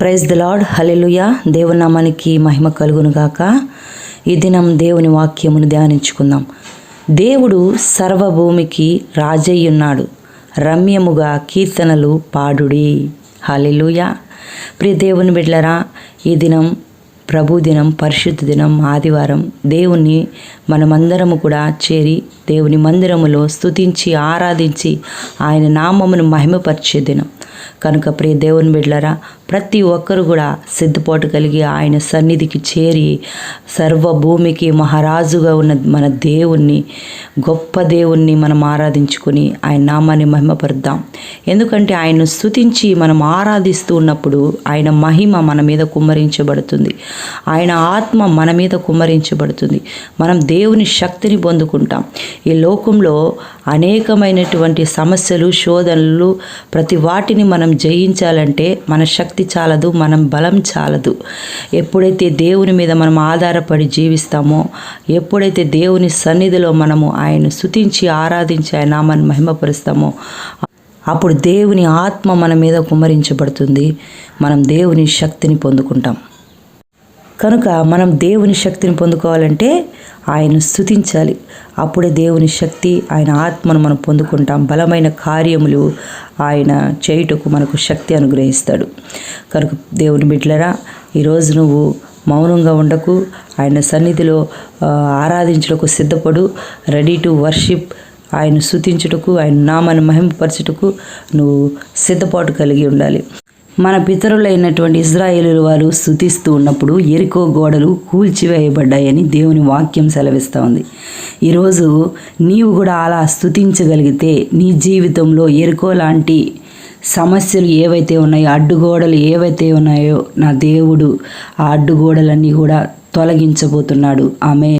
Praise the lord. హల్లెలూయా. దేవుని నామానికి మహిమ కలుగును గాక. ఈ దినం దేవుని వాక్యమును ధ్యానించుకుందాం. దేవుడు సర్వభూమికి రాజయ్యున్నాడు, రమ్యముగా కీర్తనలు పాడుడి. హల్లెలూయా. ప్రియ దేవుని బిడ్డలారా, ఈ దినం ప్రభు దినం, పరిశుద్ధ దినం, ఆదివారం. దేవుణ్ణి మనమందరము కూడా చేరి దేవుని మందిరములో స్తుతించి ఆరాధించి ఆయన నామమును మహిమపరిచే దినం కనుక ప్రియ దేవుని బిడ్డలారా, ప్రతి ఒక్కరు కూడా సిద్ధపాటు కలిగి ఆయన సన్నిధికి చేరి సర్వభూమికి మహారాజుగా ఉన్న మన దేవుణ్ణి, గొప్ప దేవుణ్ణి మనం ఆరాధించుకొని ఆయన నామాన్ని మహిమపరుద్దాం. ఎందుకంటే ఆయన్ను స్తుతించి మనం ఆరాధిస్తూ ఉన్నప్పుడు ఆయన మహిమ మన మీద కుమ్మరించబడుతుంది, ఆయన ఆత్మ మన మీద కుమ్మరించబడుతుంది. మనం దేవుని శక్తిని పొందుకుంటాం. ఈ లోకంలో అనేకమైనటువంటి సమస్యలు, శోధనలు, ప్రతి వాటిని మనం జయించాలంటే మన శక్తి చాలదు, మనం బలం చాలదు. ఎప్పుడైతే దేవుని మీద మనం ఆధారపడి జీవిస్తామో, ఎప్పుడైతే దేవుని సన్నిధిలో మనము ఆయన స్తుతించి ఆరాధించి ఆయన నామాన్ని మహిమపరుస్తామో, అప్పుడు దేవుని ఆత్మ మన మీద కుమ్మరించబడుతుంది. మనం దేవుని శక్తిని పొందుకుంటాం. కనుక మనం దేవుని శక్తిని పొందుకోవాలంటే ఆయన స్తుతించాలి. అప్పుడే దేవుని శక్తి, ఆయన ఆత్మను మనం పొందుకుంటాం. బలమైన కార్యములు ఆయన చేయుటకు మనకు శక్తి అనుగ్రహిస్తాడు. కనుక దేవుని బిడ్డలారా, ఈరోజు నువ్వు మౌనంగా ఉండకు, ఆయన సన్నిధిలో ఆరాధించుటకు సిద్ధపడు. Ready to worship. ఆయన స్తుతించుటకు, ఆయన నామాన్ని మహిమపరచుటకు నువ్వు సిద్ధపాటు కలిగి ఉండాలి. మన పితరులైనటువంటి ఇశ్రాయేలు వారు స్తుతిస్తూ ఉన్నప్పుడు యెరికో గోడలు కూల్చివేయబడ్డాయని దేవుని వాక్యం సెలవిస్తూ ఉంది. ఈరోజు నీవు కూడా అలా స్తుతించగలిగితే నీ జీవితంలో యెరికో లాంటి సమస్యలు ఏవైతే ఉన్నాయో, అడ్డుగోడలు ఏవైతే ఉన్నాయో, నా దేవుడు ఆ అడ్డుగోడలన్నీ కూడా తొలగించబోతున్నాడు. ఆమేన్.